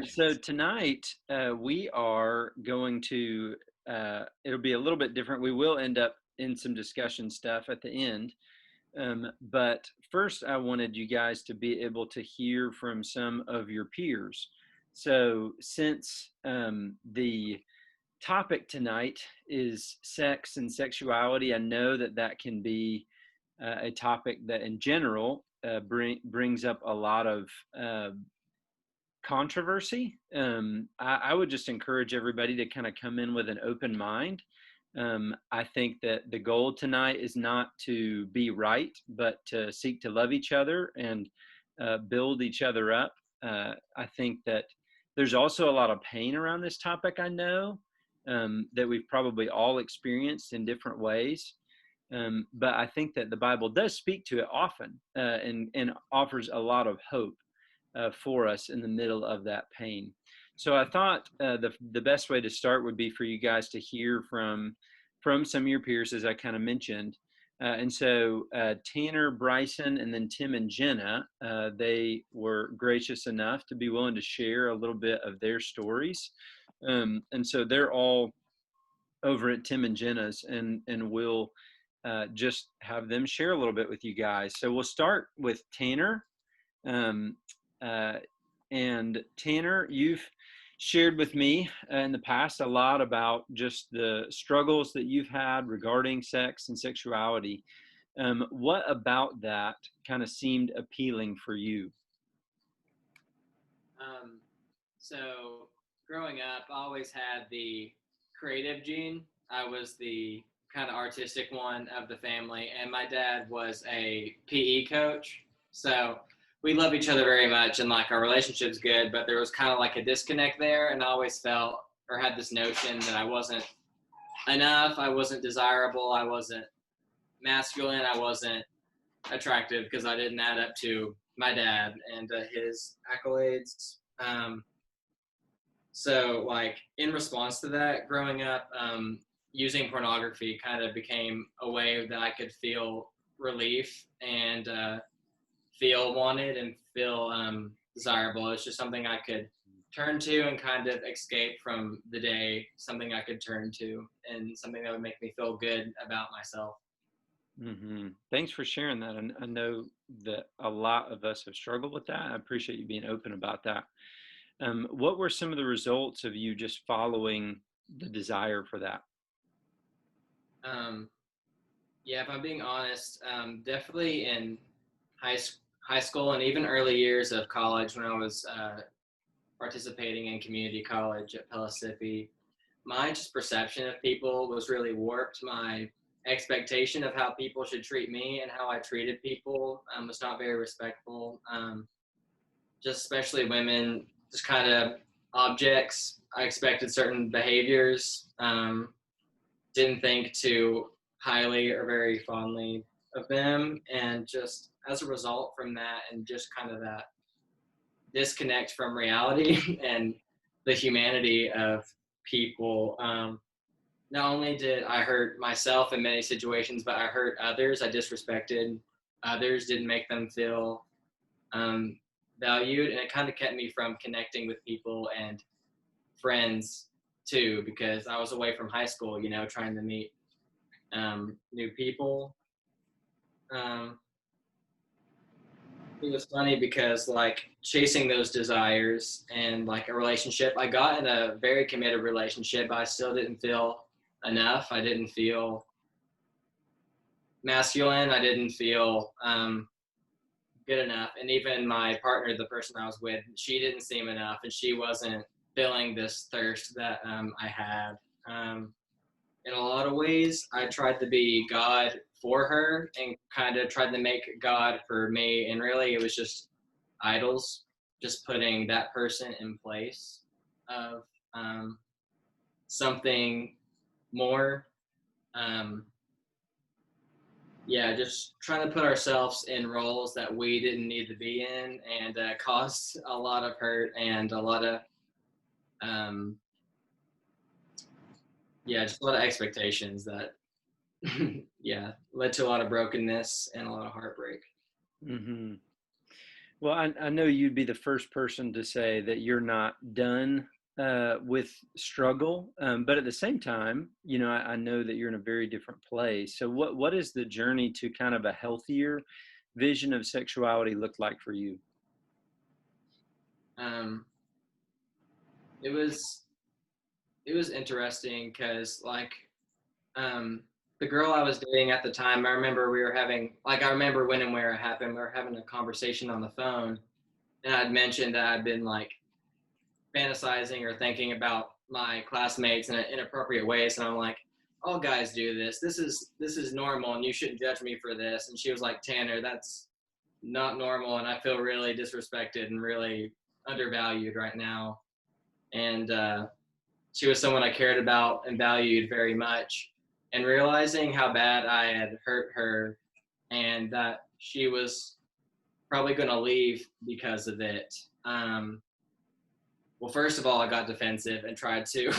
So tonight we are going to, it'll be a little bit different. We will end up in some discussion stuff at the end. But first, I wanted you guys to be able to hear from some of your peers. So since the topic tonight is sex and sexuality, I know that that can be a topic that in general brings up a lot of controversy. I would just encourage everybody to kind of come in with an open mind. I think that the goal tonight is not to be right, but to seek to love each other and build each other up. I think that there's also a lot of pain around this topic, I know, that we've probably all experienced in different ways. But I think that the Bible does speak to it often and offers a lot of hope for us in the middle of that pain. So I thought the best way to start would be for you guys to hear from some of your peers, as I kind of mentioned. And so Tanner, Bryson, and then Tim and Jenna, they were gracious enough to be willing to share a little bit of their stories. And so they're all over at Tim and Jenna's, and we'll just have them share a little bit with you guys. So we'll start with Tanner. And Tanner, you've shared with me in the past a lot about just the struggles that you've had regarding sex and sexuality. What about that kind of seemed appealing for you? So growing up, I always had the creative gene. I was the kind of artistic one of the family, and my dad was a PE coach. So we love each other very much, and like our relationship's good, but there was kind of like a disconnect there, and I always felt or had this notion that I wasn't enough, I wasn't desirable, I wasn't masculine, I wasn't attractive because I didn't add up to my dad and his accolades. So like in response to that, growing up, using pornography kind of became a way that I could feel relief and feel wanted and feel desirable. It's just something I could turn to and kind of escape from the day, something I could turn to and something that would make me feel good about myself. Mm-hmm. Thanks for sharing that. And I know that a lot of us have struggled with that. I appreciate you being open about that. What were some of the results of you just following the desire for that? Yeah, if I'm being honest, definitely in high school and even early years of college when I was participating in community college at Pellissippi, my just perception of people was really warped. My expectation of how people should treat me and how I treated people was not very respectful. Just especially women, just kind of objects. I expected certain behaviors. Didn't think too highly or very fondly of them. And just as a result from that and just kind of that disconnect from reality and the humanity of people, not only did I hurt myself in many situations, but I hurt others. I disrespected others, didn't make them feel valued. And it kind of kept me from connecting with people and friends too, because I was away from high school, trying to meet new people. It was funny because like chasing those desires and like a relationship, I got in a very committed relationship, but I still didn't feel enough. I didn't feel masculine. I didn't feel good enough. And even my partner, the person I was with, she didn't seem enough, and she wasn't filling this thirst that I had. In a lot of ways, I tried to be God for her and kind of tried to make God for me. And really, it was just idols, just putting that person in place of something more. Just trying to put ourselves in roles that we didn't need to be in, and caused a lot of hurt and a lot of just a lot of expectations that led to a lot of brokenness and a lot of heartbreak. Mm-hmm. Well, I know you'd be the first person to say that you're not done with struggle, but at the same time, I know that you're in a very different place. So, what is the journey to kind of a healthier vision of sexuality look like for you? Um, it was it was interesting because um, the girl I was dating at the time, I remember we were having I remember when and where it happened. We were having a conversation on the phone, and I'd mentioned that I'd been fantasizing or thinking about my classmates in inappropriate ways, and I'm like, all guys do this. This is normal, and you shouldn't judge me for this. And she was like, Tanner, that's not normal, and I feel really disrespected and really undervalued right now. And she was someone I cared about and valued very much. And realizing how bad I had hurt her and that she was probably going to leave because of it. Well, first of all, I got defensive and tried to.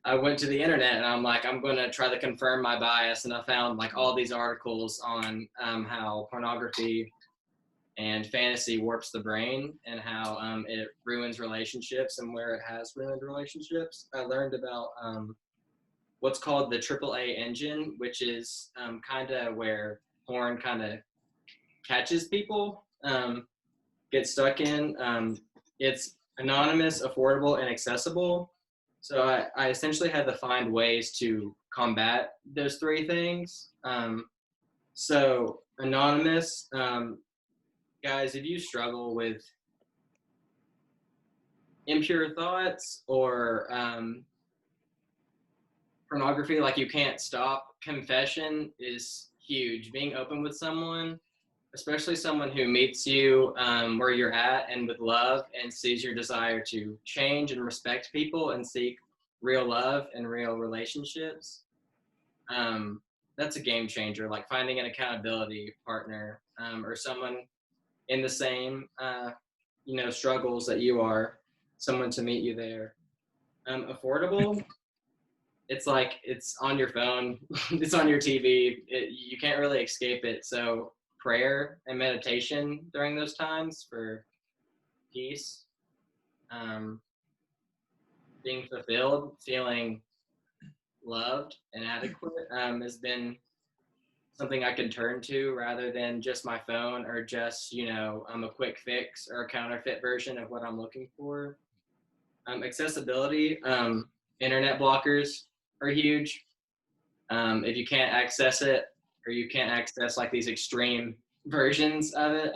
I went to the internet and I'm like, I'm going to try to confirm my bias. And I found all these articles on how pornography and fantasy warps the brain and how it ruins relationships and where it has ruined relationships. I learned about what's called the AAA engine, which is kind of where porn kind of catches people, get stuck in. It's anonymous, affordable, and accessible. So I essentially had to find ways to combat those three things. So anonymous, guys, if you struggle with impure thoughts or pornography, you can't stop, confession is huge. Being open with someone, especially someone who meets you where you're at and with love and sees your desire to change and respect people and seek real love and real relationships. That's a game changer. Like finding an accountability partner or someone in the same struggles that you are, someone to meet you there. Affordable, it's on your phone, it's on your TV. You can't really escape it. So prayer and meditation during those times for peace, um, being fulfilled, feeling loved and adequate has been something I can turn to rather than just my phone or just a quick fix or a counterfeit version of what I'm looking for. Accessibility, internet blockers are huge. If you can't access it or you can't access these extreme versions of it,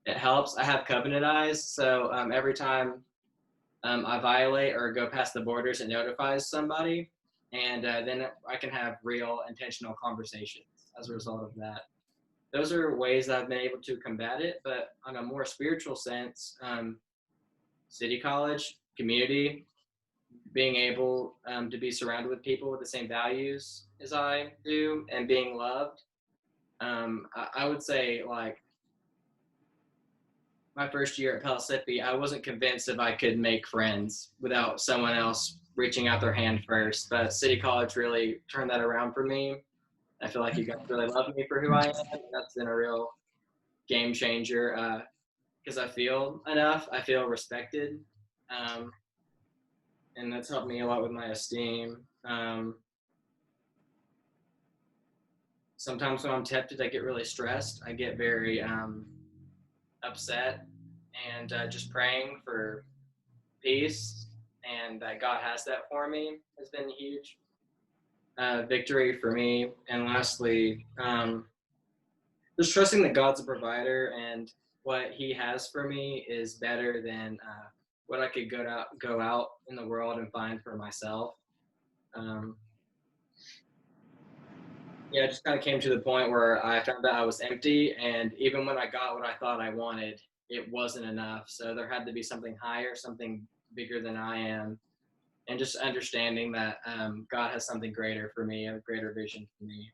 it helps. I have covenant eyes, so every time I violate or go past the borders, it notifies somebody, and then I can have real intentional conversations as a result of that. Those are ways I've been able to combat it, but on a more spiritual sense, city college, community, being able to be surrounded with people with the same values as I do and being loved. I would say my first year at Pellissippi, I wasn't convinced if I could make friends without someone else reaching out their hand first. But City College really turned that around for me. I feel like you guys really love me for who I am. That's been a real game changer because I feel enough. I feel respected. Um, and that's helped me a lot with my esteem. Sometimes when I'm tempted, I get really stressed. I get very upset, and just praying for peace and that God has that for me has been huge victory for me. And lastly, just trusting that God's a provider and what He has for me is better than what I could go out in the world and find for myself. Um, yeah, it just kind of came to the point where I found out I was empty, and even when I got what I thought I wanted, it wasn't enough. So there had to be something higher, something bigger than I am, and just understanding that God has something greater for me, a greater vision for me,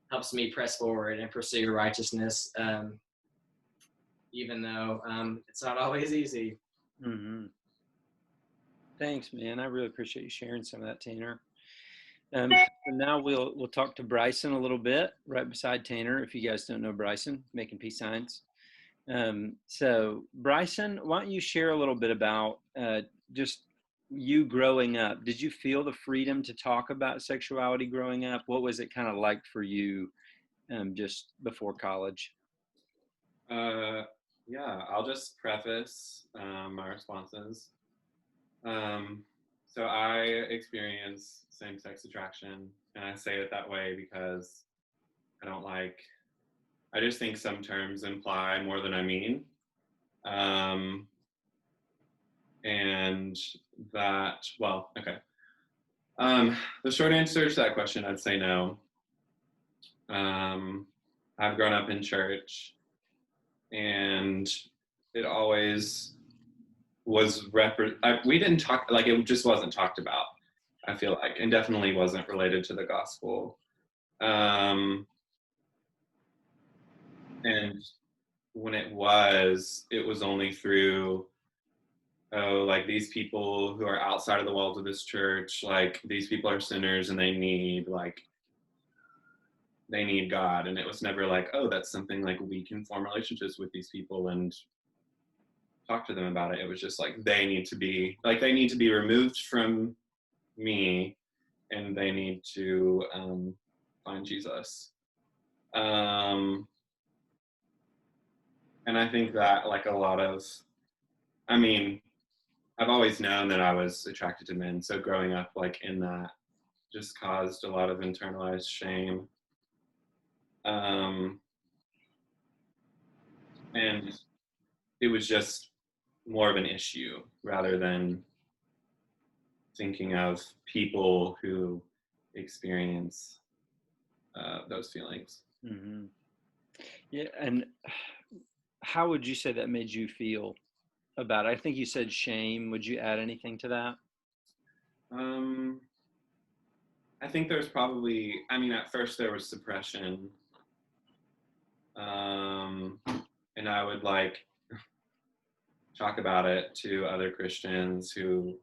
helps me press forward and pursue righteousness, even though it's not always easy. Mm-hmm. Thanks, man. I really appreciate you sharing some of that, Tanner. So now we'll talk to Bryson a little bit, right beside Tanner. If you guys don't know Bryson, making peace signs. So Bryson, why don't you share a little bit about just you growing up? Did you feel the freedom to talk about sexuality growing up? What was it kind of like for you just before college? Uh, yeah, I'll just preface my responses. Um, so I experience same-sex attraction, and I say it that way because I don't like. I just think some terms imply more than I mean, um, and that. Well, okay. The short answer to that question, I'd say no. Um, I've grown up in church, and it always was we didn't talk, like, it just wasn't talked about, I feel like, and definitely wasn't related to the gospel. um and when it was only through, oh, like, these people who are outside of the walls of this church, like, these people are sinners and they need God. And it was never like, oh, that's something, like, we can form relationships with these people and talk to them about it. It was just like, they need to be removed from me, and they need to find Jesus. Um, and I think that, like, I mean, I've always known that I was attracted to men. So growing up, like, in that just caused a lot of internalized shame. Um, and it was just more of an issue rather than thinking of people who experience those feelings. Hmm. Yeah, and how would you say that made you feel about it? I think you said shame. Would you add anything to that? Um, I think there's probably, I mean, at first there was suppression. Um, and I would, like, talk about it to other Christians who,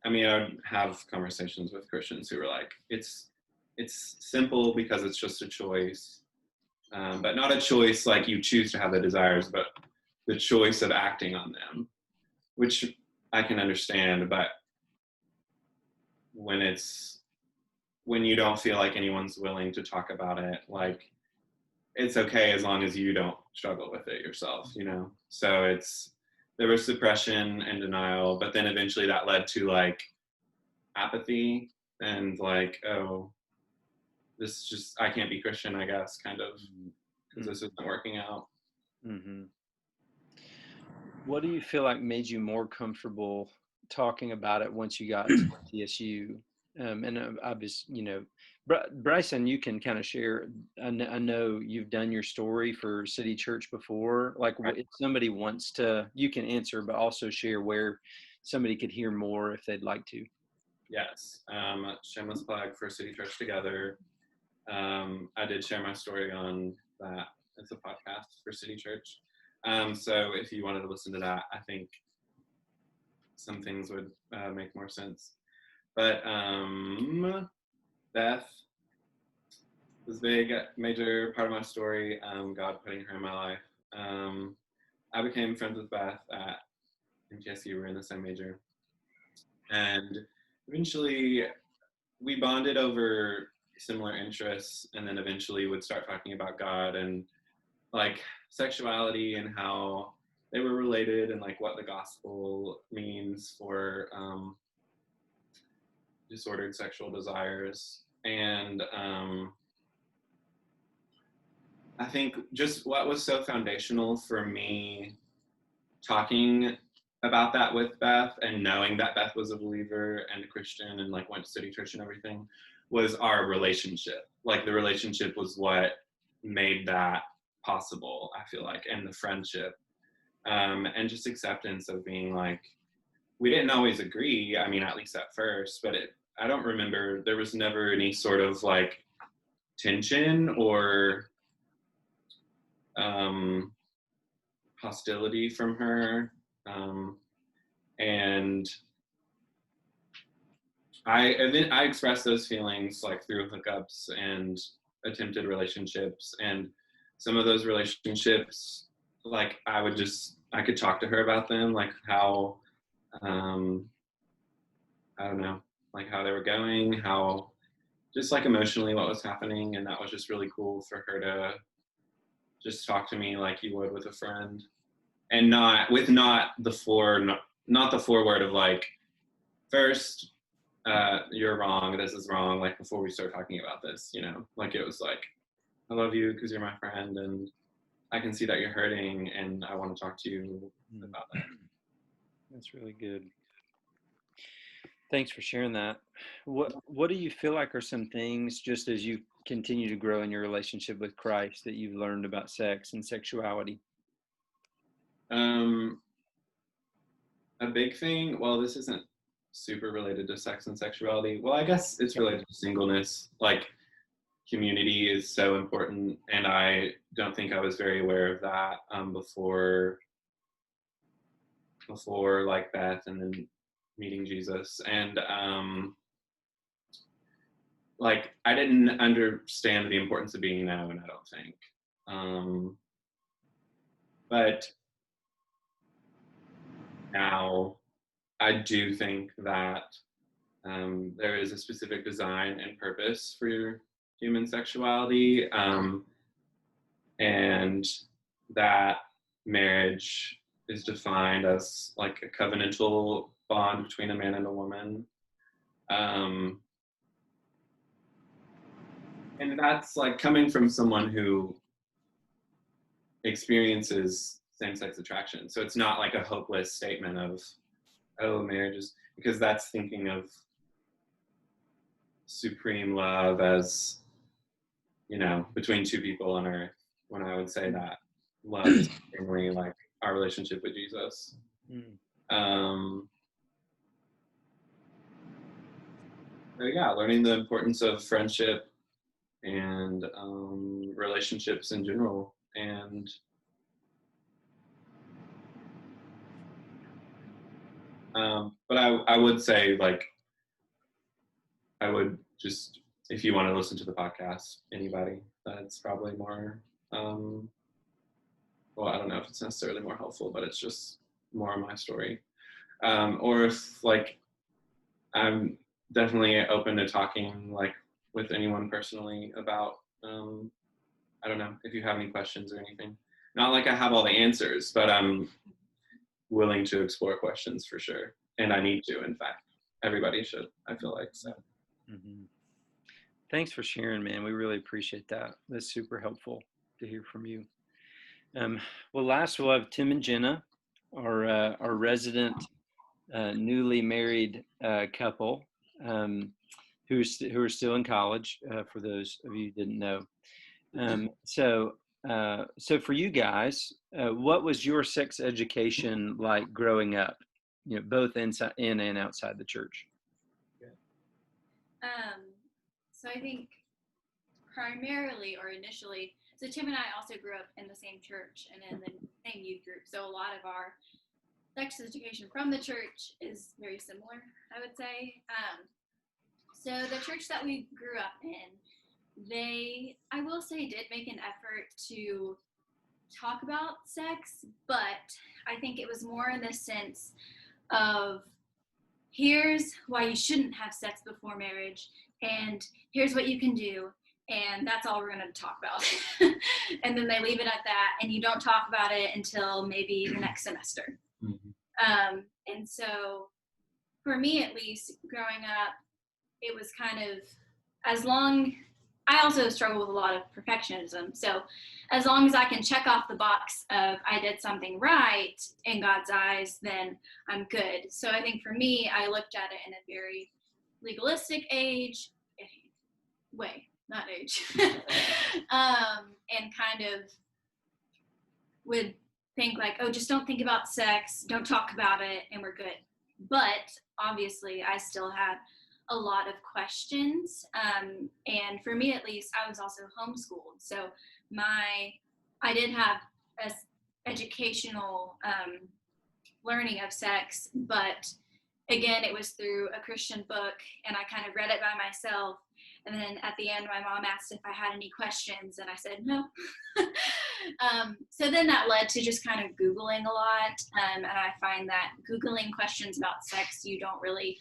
I mean, I would have conversations with Christians who were like, it's simple because it's just a choice, but not a choice like you choose to have the desires, but the choice of acting on them, which I can understand. But when when you don't feel like anyone's willing to talk about it, like, it's okay as long as you don't struggle with it yourself, you know? So there was suppression and denial, but then eventually that led to, like, apathy and, like, oh, I can't be Christian, I guess, kind of, because this isn't working out. Mm-hmm. What do you feel like made you more comfortable talking about it once you got to TSU? And obviously, Bryson, you can kind of share. I know you've done your story for City Church before. Like, Right. if somebody wants to, you can answer, but also share where somebody could hear more if they'd like to. Yes. Shameless plug for City Church Together. I did share my story on that. It's a podcast for City Church. So if you wanted to listen to that, I think some things would make more sense. But Beth was a big, major part of my story. God putting her in my life. I became friends with Beth at MTSU. We were in the same major, and eventually we bonded over similar interests, and then eventually would start talking about God and, like, sexuality and how they were related, and, like, what the gospel means for disordered sexual desires. And I think just what was so foundational for me talking about that with Beth, and knowing that Beth was a believer and a Christian and, like, went to City Church and everything, was our relationship. Like, the relationship was what made that possible, I feel like, and the friendship, and just acceptance of being like, we didn't always agree. I mean, at least at first, but I don't remember, there was never any sort of, like, tension or um, hostility from her. And I expressed those feelings, like, through hookups and attempted relationships, and some of those relationships like I could talk to her about them, like how, I don't know, like how they were going, how just like emotionally what was happening. And that was just really cool for her to just talk to me like you would with a friend, and not the foreword of like, first, you're wrong, this is wrong, like before we start talking about this, like it was like, I love you because you're my friend, and I can see that you're hurting, and I want to talk to you about that. That's really good. Thanks for sharing that. What do you feel like are some things, just as you continue to grow in your relationship with Christ, that you've learned about sex and sexuality? A big thing, well, this isn't super related to sex and sexuality. Well, I guess it's related to singleness. Like, community is so important, and I don't think I was very aware of that before like Beth and then meeting Jesus. And like I didn't understand the importance of being known, I don't think. But now I do think that there is a specific design and purpose for human sexuality, and that marriage is defined as like a covenantal bond between a man and a woman. And that's like coming from someone who experiences same-sex attraction. So it's not like a hopeless statement of, oh, marriage is, because that's thinking of supreme love as, between two people on earth, when I would say that love is supremely like our relationship with Jesus. So yeah, learning the importance of friendship and relationships in general. And but I would say, like, I would just, if you want to listen to the podcast, anybody, that's probably more, well, I don't know if it's necessarily more helpful, but it's just more of my story. Or if like, I'm definitely open to talking like with anyone personally about, I don't know if you have any questions or anything. Not like I have all the answers, but I'm willing to explore questions for sure. And I need to, in fact. Everybody should, I feel like, so. Mm-hmm. Thanks for sharing, man. We really appreciate that. That's super helpful to hear from you. Well, last we'll have Tim and Jenna, our resident newly married couple, who are still in college. For those of you who didn't know, so for you guys, what was your sex education like growing up? Both inside in and outside the church. So I think primarily or initially, so Tim and I also grew up in the same church and in the same youth group. So a lot of our sex education from the church is very similar, I would say. So the church that we grew up in, they, I will say, did make an effort to talk about sex, but I think it was more in the sense of, here's why you shouldn't have sex before marriage, and here's what you can do, and that's all we're going to talk about. And then they leave it at that, and you don't talk about it until maybe the next semester. Mm-hmm. And so for me, at least, growing up, it was kind of, I also struggle with a lot of perfectionism. So as long as I can check off the box of I did something right in God's eyes, then I'm good. So I think for me, I looked at it in a very legalistic not age. And kind of would think like, oh, just don't think about sex, don't talk about it, and we're good. But obviously, I still had a lot of questions. And for me, at least, I was also homeschooled. So I did have a educational learning of sex, but again, it was through a Christian book, and I kind of read it by myself. And then at the end, my mom asked if I had any questions, and I said no. So then that led to just kind of Googling a lot. And I find that Googling questions about sex, you don't really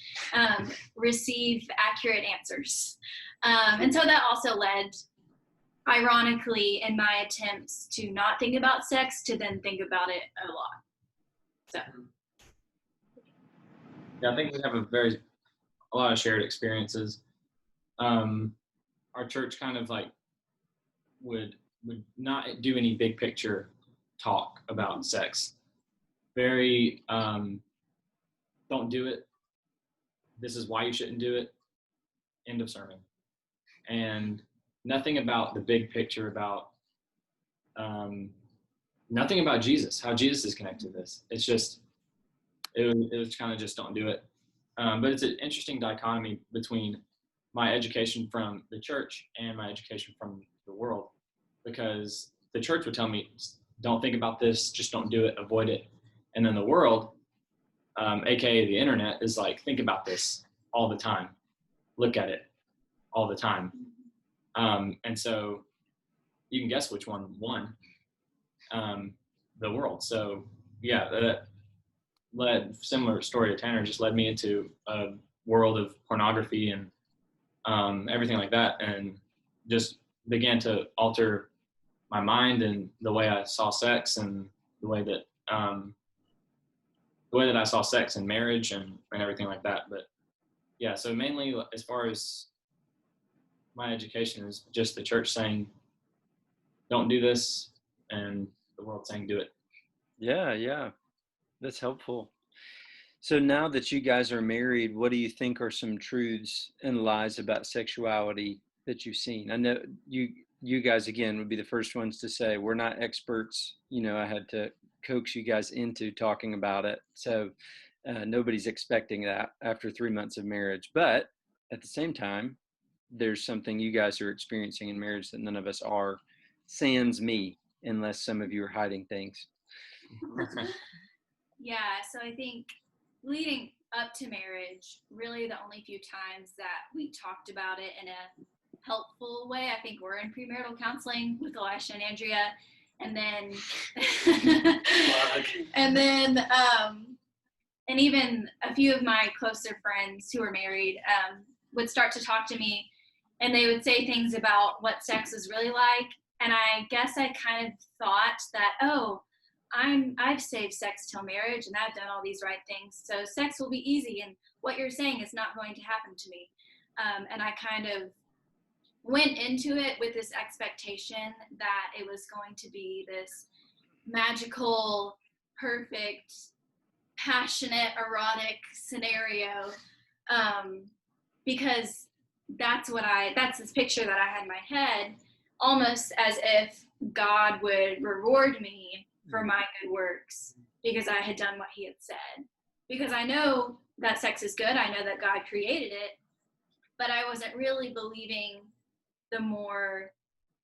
receive accurate answers. And so that also led, ironically, in my attempts to not think about sex, to then think about it a lot. So. Yeah, I think we have a lot of shared experiences. Our church kind of like would not do any big picture talk about sex. Very, don't do it. This is why you shouldn't do it. End of sermon. And nothing about the big picture, about nothing about Jesus, how Jesus is connected to this. It's just, it was kind of just don't do it. But it's an interesting dichotomy between my education from the church and my education from the world, because the church would tell me, don't think about this, just don't do it, avoid it. And then the world, aka the internet, is like, think about this all the time, look at it all the time. And so you can guess which one won. The world. So yeah, that led, similar story to Tanner, just led me into a world of pornography and everything like that, and just began to alter my mind and the way I saw sex, and the way that I saw sex and marriage and everything like that. But yeah, so mainly as far as my education is just the church saying, don't do this, and the world saying, do it. Yeah, that's helpful. So now that you guys are married, what do you think are some truths and lies about sexuality that you've seen? I know you guys, again, would be the first ones to say we're not experts. You know, I had to coax you guys into talking about it. So nobody's expecting that after 3 months of marriage. But at the same time, there's something you guys are experiencing in marriage that none of us are, sans me, unless some of you are hiding things. Yeah, so I think leading up to marriage, really the only few times that we talked about it in a helpful way, I think we're in premarital counseling with Elisha and Andrea, and then and even a few of my closer friends who are married would start to talk to me, and they would say things about what sex is really like, and I guess I kind of thought that, oh, I've saved sex till marriage, and I've done all these right things, so sex will be easy, and what you're saying is not going to happen to me. And I kind of went into it with this expectation that it was going to be this magical, perfect, passionate, erotic scenario, because that's this picture that I had in my head, almost as if God would reward me for my good works because I had done what he had said. Because I know that sex is good, I know that God created it, but I wasn't really believing the more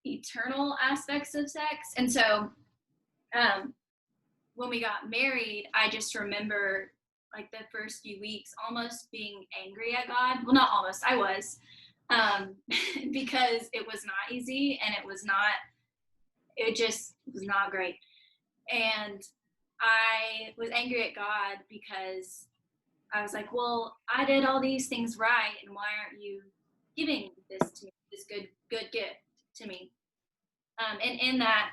eternal aspects of sex. And so when we got married, I just remember like the first few weeks almost being angry at God. Well, not almost, I was, because it was not easy, and it just was not great. And I was angry at God because I was like, well, I did all these things right, and why aren't you giving this to me, this good gift to me? And in that,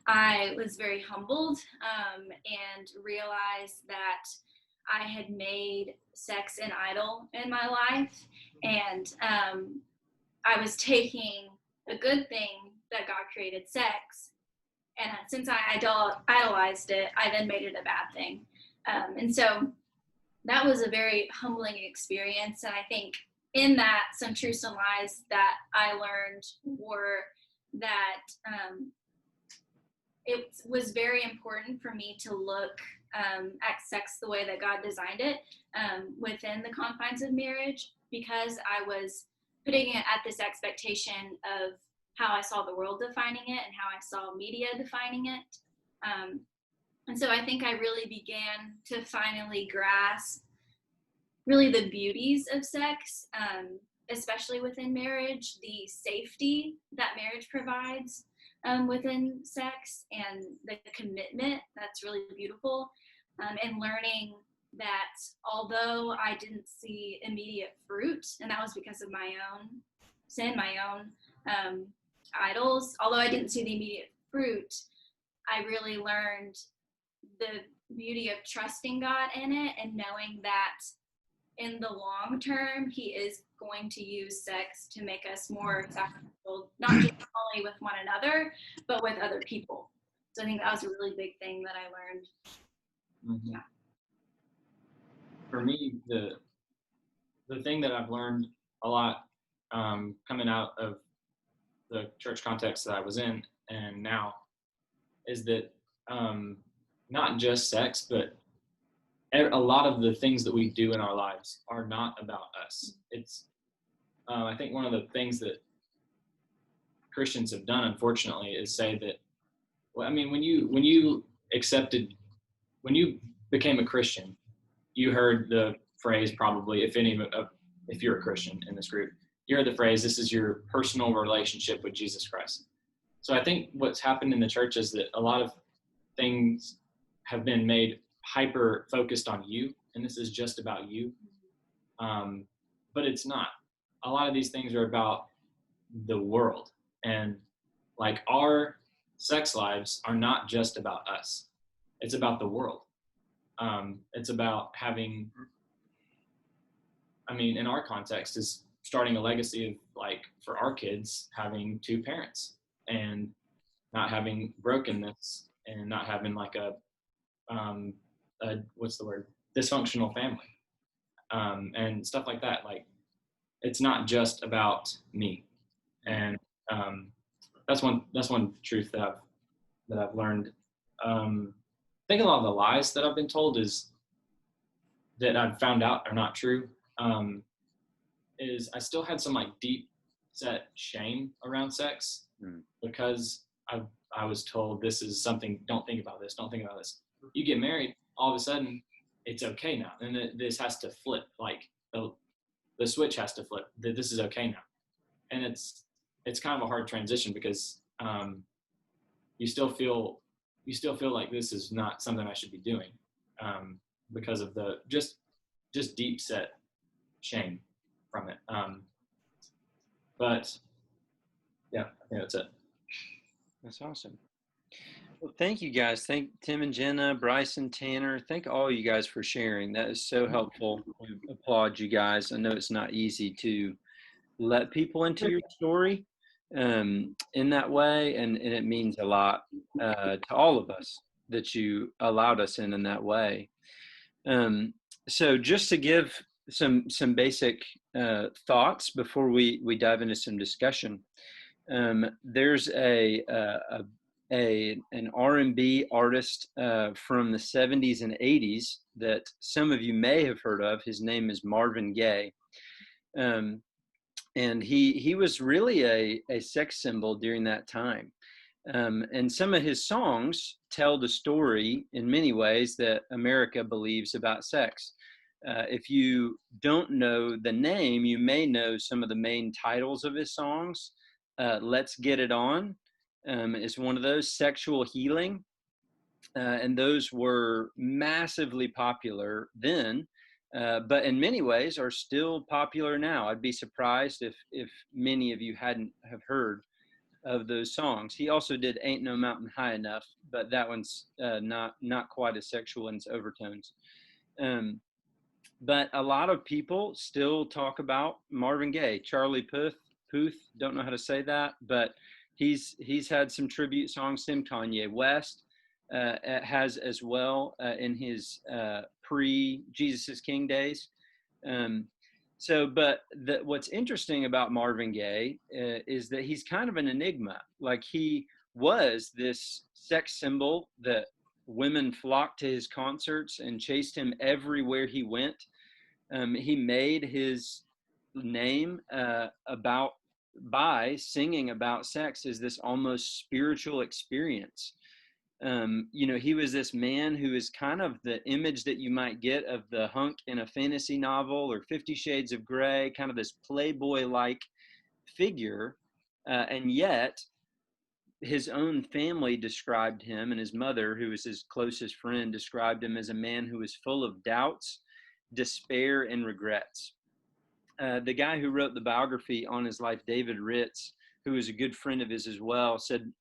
I was very humbled and realized that I had made sex an idol in my life, and I was taking a good thing that God created, sex, and since I idolized it, I then made it a bad thing. And so that was a very humbling experience. And I think in that, some truths and lies that I learned were that it was very important for me to look at sex the way that God designed it within the confines of marriage, because I was putting it at this expectation of how I saw the world defining it and how I saw media defining it. And so I think I really began to finally grasp really the beauties of sex, especially within marriage, the safety that marriage provides, within sex and the commitment. That's really beautiful. And learning that although I didn't see immediate fruit, and that was because of my own sin, my own idols, although I didn't see the immediate fruit, I really learned the beauty of trusting God in it and knowing that in the long term, He is going to use sex to make us more sacrificial, not just only with one another, but with other people. So I think that was a really big thing that I learned. Mm-hmm. Yeah. For me, the thing that I've learned a lot coming out of the church context that I was in and now is that not just sex, but a lot of the things that we do in our lives are not about us. It's I think one of the things that Christians have done, unfortunately, is say that, well, I mean, when you became a Christian, you heard the phrase probably, if you're a Christian in this group, you heard the phrase, this is your personal relationship with Jesus Christ. So I think what's happened in the church is that a lot of things have been made hyper focused on you, and this is just about you. But it's not. A lot of these things are about the world, and like our sex lives are not just about us. It's about the world. It's about having, I mean, in our context, is starting a legacy of, like, for our kids, having two parents and not having brokenness and not having like a what's the word, dysfunctional family, and stuff like that. Like, it's not just about me, and that's one truth that I've learned. I think a lot of the lies that I've been told is that I've found out are not true. Is I still had some like deep set shame around sex because I was told this is something, don't think about this, don't think about this. You get married, all of a sudden it's okay now, and this has to flip, like the switch has to flip, that this is okay now. And it's kind of a hard transition because you still feel like this is not something I should be doing, because of the just deep set shame from it. But yeah, I think that's it. That's awesome. Well, thank you guys. Thank Tim and Jenna, Bryson, Tanner. Thank all you guys for sharing. That is so helpful. We applaud you guys. I know it's not easy to let people into your story in that way, and it means a lot to all of us that you allowed us in that way. So just to give some basic thoughts before we dive into some discussion, there's an R&B artist from the 70s and 80s that some of you may have heard of. His name is Marvin Gaye. And he was really a sex symbol during that time. And some of his songs tell the story in many ways that America believes about sex. If you don't know the name, you may know some of the main titles of his songs. Let's Get It On is one of those, Sexual Healing. And those were massively popular then, but in many ways are still popular now. I'd be surprised if many of you hadn't have heard of those songs. He also did Ain't No Mountain High Enough, but that one's not quite as sexual in its overtones. But a lot of people still talk about Marvin Gaye. Charlie Puth, don't know how to say that, but he's had some tribute songs. Kanye West has as well in his pre-Jesus is King days. But what's interesting about Marvin Gaye is that he's kind of an enigma. Like, he was this sex symbol that women flocked to his concerts and chased him everywhere he went. He made his name by singing about sex as this almost spiritual experience. He was this man who is kind of the image that you might get of the hunk in a fantasy novel or 50 Shades of Grey, kind of this playboy-like figure. And yet his own family described him, and his mother, who was his closest friend, described him as a man who was full of doubts, despair, and regrets. The guy who wrote the biography on his life, David Ritz, who was a good friend of his as well, said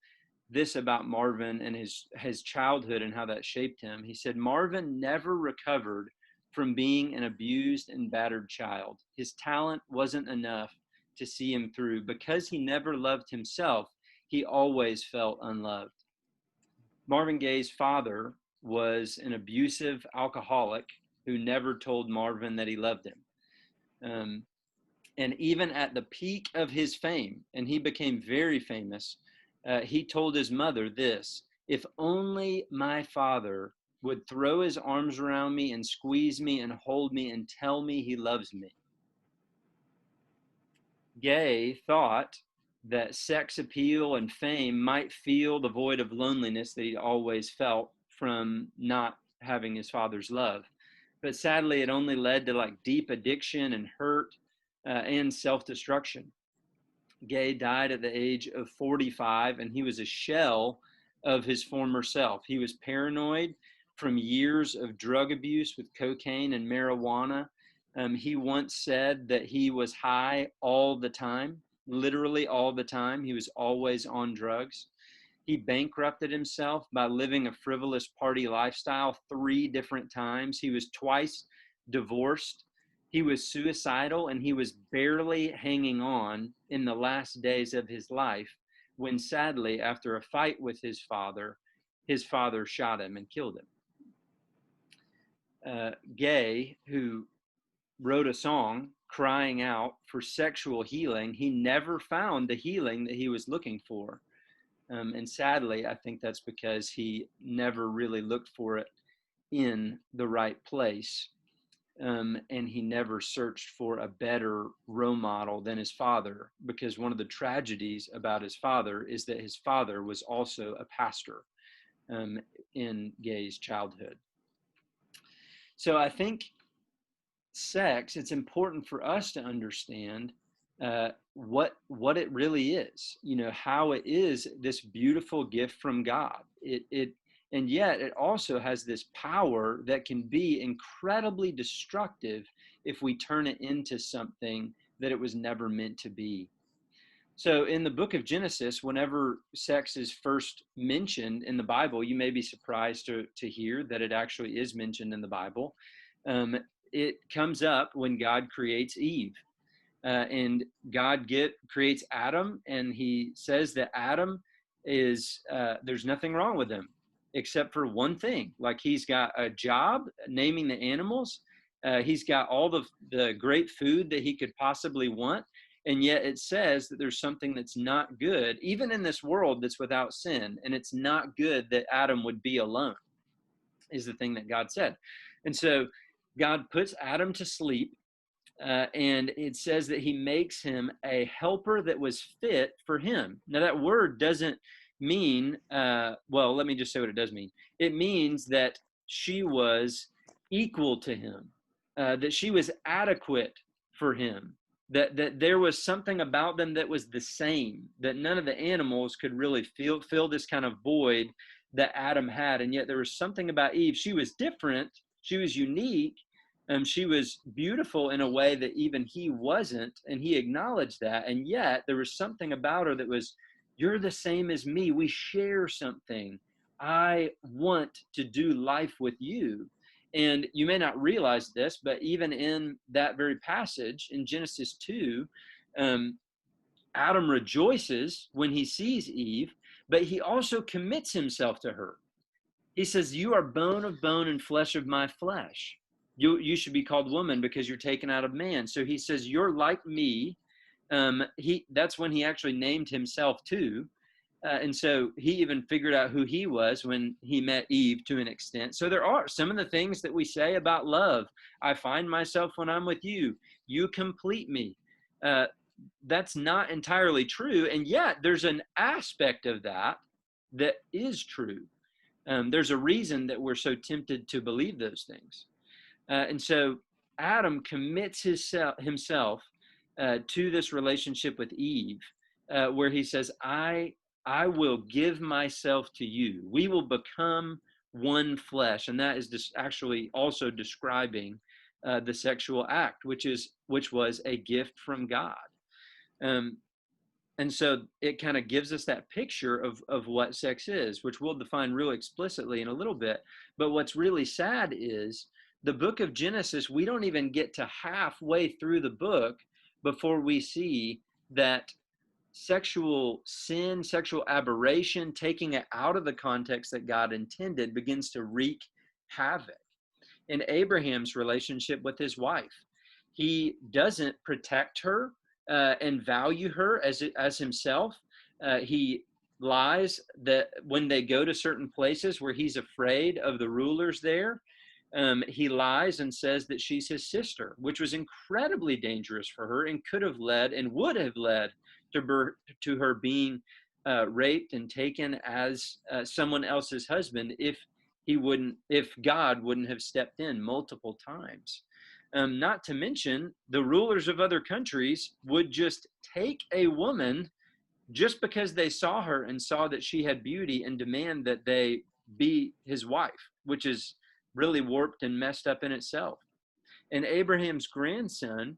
this about Marvin and his childhood and how that shaped him. He said, Marvin never recovered from being an abused and battered child. His talent wasn't enough to see him through. Because he never loved himself, he always felt unloved. Marvin Gaye's father was an abusive alcoholic who never told Marvin that he loved him. And even at the peak of his fame, and he became very famous, he told his mother this: if only my father would throw his arms around me and squeeze me and hold me and tell me he loves me. Gaye thought that sex appeal and fame might fill the void of loneliness that he always felt from not having his father's love. But sadly, it only led to like deep addiction and hurt and self-destruction. Gaye died at the age of 45, and he was a shell of his former self. He was paranoid from years of drug abuse with cocaine and marijuana. He once said that he was high all the time, literally all the time. He was always on drugs. He bankrupted himself by living a frivolous party lifestyle 3 different times. He was twice divorced. He was suicidal, and he was barely hanging on in the last days of his life when, sadly, after a fight with his father shot him and killed him. Gaye, who wrote a song crying out for sexual healing, he never found the healing that he was looking for. And sadly, I think that's because he never really looked for it in the right place. And he never searched for a better role model than his father, because one of the tragedies about his father is that his father was also a pastor in Gaye's childhood. So I think sex, it's important for us to understand what it really is, how it is this beautiful gift from God. And yet it also has this power that can be incredibly destructive if we turn it into something that it was never meant to be. So in the book of Genesis, whenever sex is first mentioned in the Bible, you may be surprised to hear that it actually is mentioned in the Bible. It comes up when God creates Eve. And God creates Adam, and he says that Adam is, there's nothing wrong with him except for one thing. Like, he's got a job naming the animals. He's got all the great food that he could possibly want. And yet it says that there's something that's not good, even in this world that's without sin. And it's not good that Adam would be alone, is the thing that God said. And so God puts Adam to sleep. And it says that he makes him a helper that was fit for him. Now, that word doesn't mean, well, let me just say what it does mean. It means that she was equal to him, that she was adequate for him, that there was something about them that was the same, that none of the animals could really fill this kind of void that Adam had. And yet there was something about Eve. She was different. She was unique. She was beautiful in a way that even he wasn't, and he acknowledged that. And yet there was something about her that was, you're the same as me. We share something. I want to do life with you. And you may not realize this, but even in that very passage in Genesis 2, Adam rejoices when he sees Eve, but he also commits himself to her. He says, you are bone of bone and flesh of my flesh. You should be called woman because you're taken out of man. So he says, you're like me. That's when he actually named himself too. And so he even figured out who he was when he met Eve to an extent. So there are some of the things that we say about love. I find myself when I'm with you. You complete me. That's not entirely true. And yet there's an aspect of that is true. There's a reason that we're so tempted to believe those things. And so Adam commits himself to this relationship with Eve, where he says, I I will give myself to you. We will become one flesh. And that is actually also describing the sexual act, which was a gift from God. Um, and so it kind of gives us that picture of what sex is, which we'll define real explicitly in a little bit. But what's really sad is the book of Genesis, we don't even get to halfway through the book before we see that sexual sin, sexual aberration, taking it out of the context that God intended, begins to wreak havoc in Abraham's relationship with his wife. He doesn't protect her and value her as himself. He lies that when they go to certain places where he's afraid of the rulers there, he lies and says that she's his sister, which was incredibly dangerous for her and could have led and would have led to her being raped and taken as someone else's husband if God wouldn't have stepped in multiple times. Not to mention, the rulers of other countries would just take a woman just because they saw her and saw that she had beauty and demand that they be his wife, which is really warped and messed up in itself. And Abraham's grandson,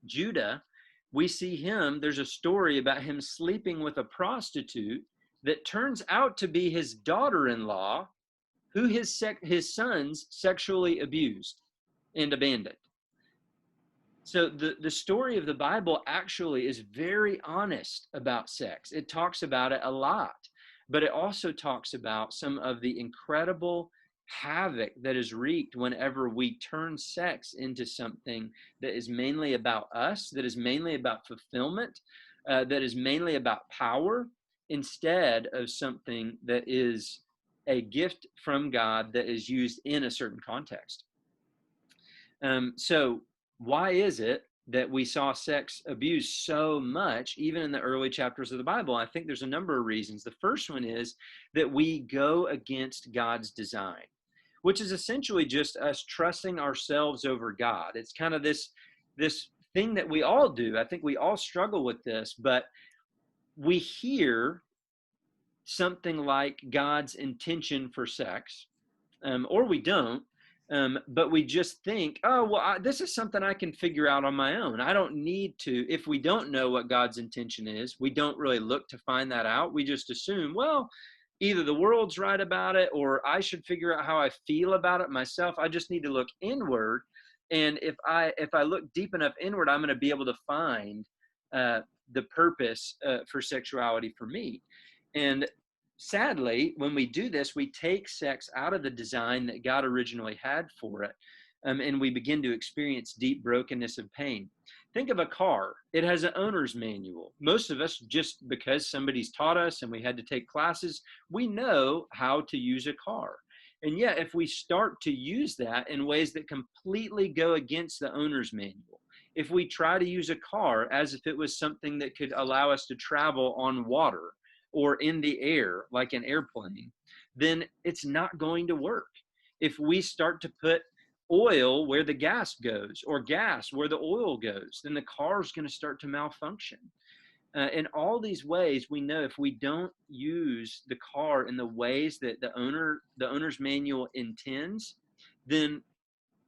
Judah, we see him, there's a story about him sleeping with a prostitute that turns out to be his daughter-in-law, who his sons sexually abused and abandoned. So the story of the Bible actually is very honest about sex. It talks about it a lot, but it also talks about some of the incredible havoc that is wreaked whenever we turn sex into something that is mainly about us, that is mainly about fulfillment, that is mainly about power, instead of something that is a gift from God that is used in a certain context. So why is it that we saw sex abused so much, even in the early chapters of the Bible? I think there's a number of reasons. The first one is that we go against God's design, which is essentially just us trusting ourselves over God. It's kind of this thing that we all do. I think we all struggle with this, but we hear something like God's intention for sex, or we don't, but we just think, oh, well, this is something I can figure out on my own. I don't need to. If we don't know what God's intention is, we don't really look to find that out. We just assume, well, either the world's right about it, or I should figure out how I feel about it myself. I just need to look inward. And if I look deep enough inward, I'm going to be able to find the purpose for sexuality for me. And sadly, when we do this, we take sex out of the design that God originally had for it, and we begin to experience deep brokenness and pain. Think of a car. It has an owner's manual. Most of us, just because somebody's taught us and we had to take classes, we know how to use a car. And yet, if we start to use that in ways that completely go against the owner's manual, if we try to use a car as if it was something that could allow us to travel on water or in the air like an airplane, then it's not going to work. If we start to put oil where the gas goes or gas where the oil goes, then the car is going to start to malfunction. In all these ways, we know if we don't use the car in the ways that the owner's manual intends, then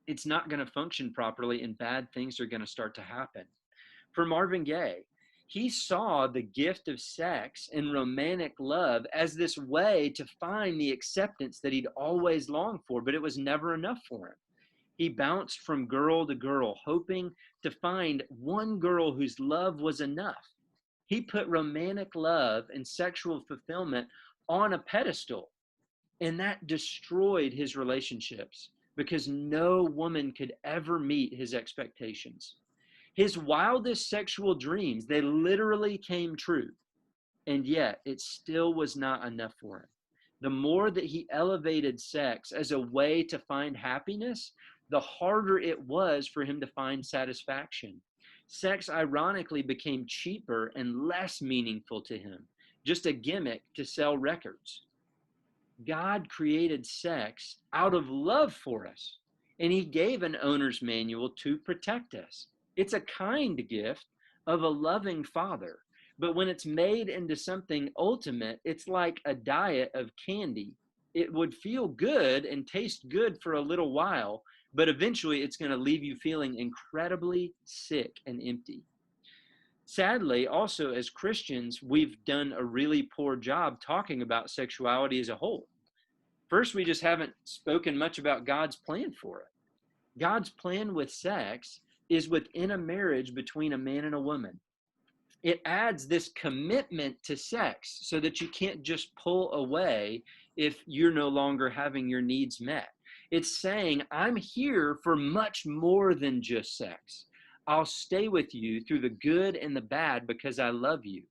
it's not going to function properly and bad things are going to start to happen. For Marvin Gaye, he saw the gift of sex and romantic love as this way to find the acceptance that he'd always longed for, but it was never enough for him. He bounced from girl to girl, hoping to find one girl whose love was enough. He put romantic love and sexual fulfillment on a pedestal, and that destroyed his relationships because no woman could ever meet his expectations. His wildest sexual dreams, they literally came true, and yet it still was not enough for him. The more that he elevated sex as a way to find happiness, the harder it was for him to find satisfaction. Sex, ironically, became cheaper and less meaningful to him, just a gimmick to sell records. God created sex out of love for us, and he gave an owner's manual to protect us. It's a kind gift of a loving father, But when it's made into something ultimate, it's like a diet of candy. It would feel good and taste good for a little while, but eventually it's going to leave you feeling incredibly sick and empty. Sadly, also as Christians, we've done a really poor job talking about sexuality as a whole. First, we just haven't spoken much about God's plan for it. God's plan with sex is within a marriage between a man and a woman. It adds this commitment to sex so that you can't just pull away if you're no longer having your needs met. It's saying, I'm here for much more than just sex. I'll stay with you through the good and the bad because I love you.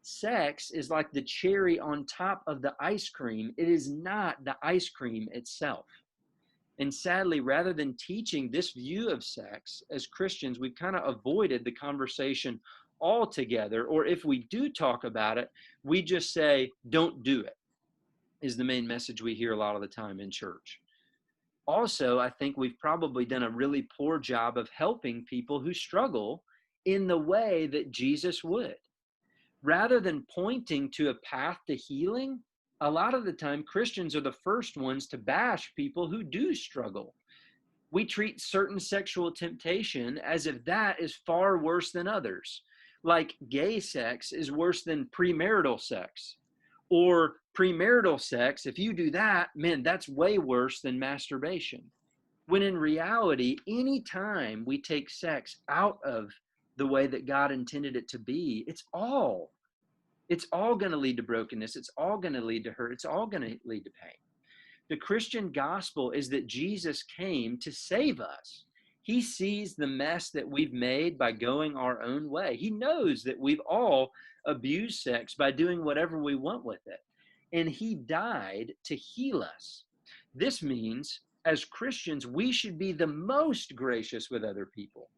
Sex is like the cherry on top of the ice cream. It is not the ice cream itself. And sadly, rather than teaching this view of sex as Christians, we've kind of avoided the conversation altogether. Or if we do talk about it, we just say, don't do it, is the main message we hear a lot of the time in church. Also, I think we've probably done a really poor job of helping people who struggle in the way that Jesus would. Rather than pointing to a path to healing, a lot of the time Christians are the first ones to bash people who do struggle. We treat certain sexual temptation as if that is far worse than others. Like gay sex is worse than premarital sex. Or premarital sex, if you do that, man, that's way worse than masturbation. When in reality, anytime we take sex out of the way that God intended it to be, it's all going to lead to brokenness. It's all going to lead to hurt. It's all going to lead to pain. The Christian gospel is that Jesus came to save us. He sees the mess that we've made by going our own way. He knows that we've all abused sex by doing whatever we want with it. And he died to heal us. This means, as Christians, we should be the most gracious with other people.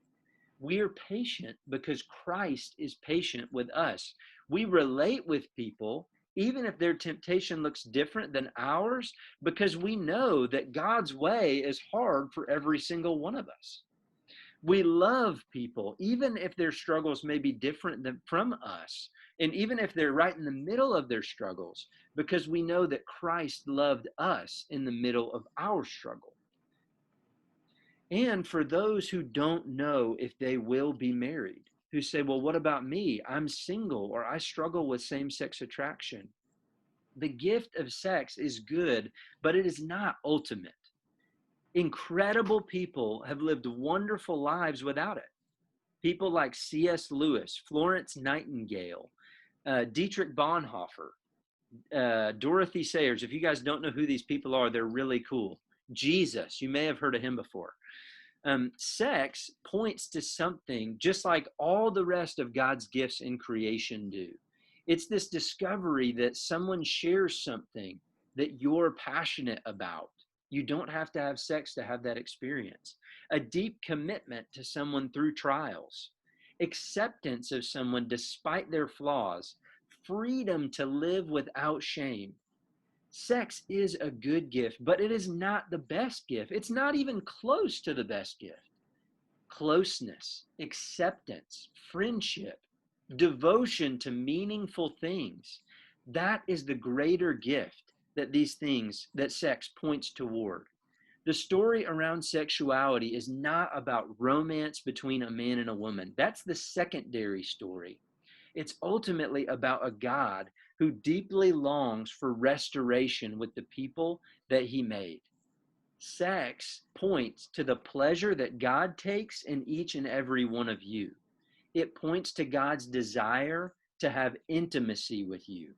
We are patient because Christ is patient with us. We relate with people, even if their temptation looks different than ours, because we know that God's way is hard for every single one of us. We love people, even if their struggles may be different from us, and even if they're right in the middle of their struggles, because we know that Christ loved us in the middle of our struggle. And for those who don't know if they will be married, who say, well, what about me? I'm single, or I struggle with same-sex attraction. The gift of sex is good, but it is not ultimate. Incredible people have lived wonderful lives without it. People like C.S. Lewis, Florence Nightingale, Dietrich Bonhoeffer, Dorothy Sayers. If you guys don't know who these people are, they're really cool. Jesus, you may have heard of him before. Sex points to something just like all the rest of God's gifts in creation do. It's this discovery that someone shares something that you're passionate about. You don't have to have sex to have that experience. A deep commitment to someone through trials. Acceptance of someone despite their flaws. Freedom to live without shame. Sex is a good gift, but it is not the best gift. It's not even close to the best gift. Closeness, acceptance, friendship, devotion to meaningful things. That is the greater gift that sex points toward. The story around sexuality is not about romance between a man and a woman. That's the secondary story. It's ultimately about a God who deeply longs for restoration with the people that he made. Sex points to the pleasure that God takes in each and every one of you. It points to God's desire to have intimacy with you.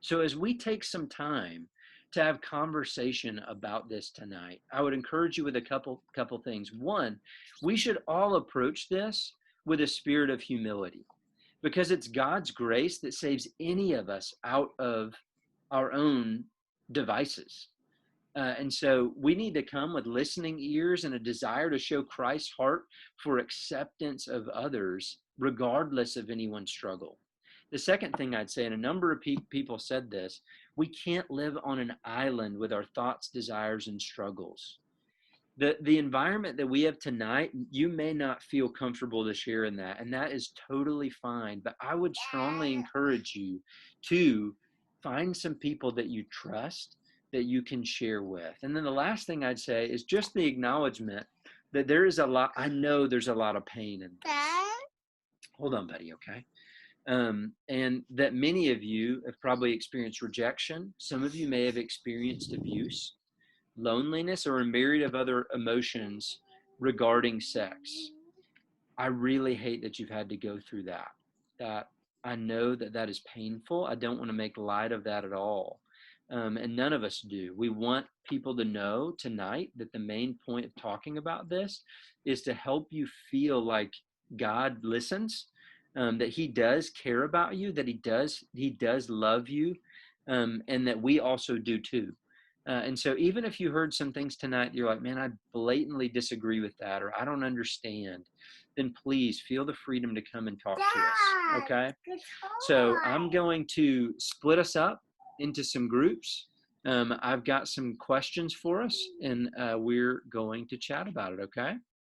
So as we take some time to have conversation about this tonight, I would encourage you with a couple things. One, we should all approach this with a spirit of humility, because it's God's grace that saves any of us out of our own devices. And so we need to come with listening ears and a desire to show Christ's heart for acceptance of others, regardless of anyone's struggle. The second thing I'd say, and a number of people said this, we can't live on an island with our thoughts, desires, and struggles. the environment that we have tonight, you may not feel comfortable to share in that, and that is totally fine. But I would strongly encourage you to find some people that you trust that you can share with. And then the last thing I'd say is just the acknowledgement that there is a lot. I know there's a lot of pain in this. Hold on, buddy. Okay. And that many of you have probably experienced rejection. Some of you may have experienced abuse, loneliness, or a myriad of other emotions regarding sex. I really hate that you've had to go through that. That I know that that is painful. I don't want to make light of that at all. And none of us do. We want people to know tonight that the main point of talking about this is to help you feel like God listens, that He does care about you, that He does love you, and that we also do too. And so even if you heard some things tonight, you're like, man, I blatantly disagree with that, or I don't understand, then please feel the freedom to come and talk to us. Okay. So I'm going to split us up into some groups. I've got some questions for us, and we're going to chat about it. Okay.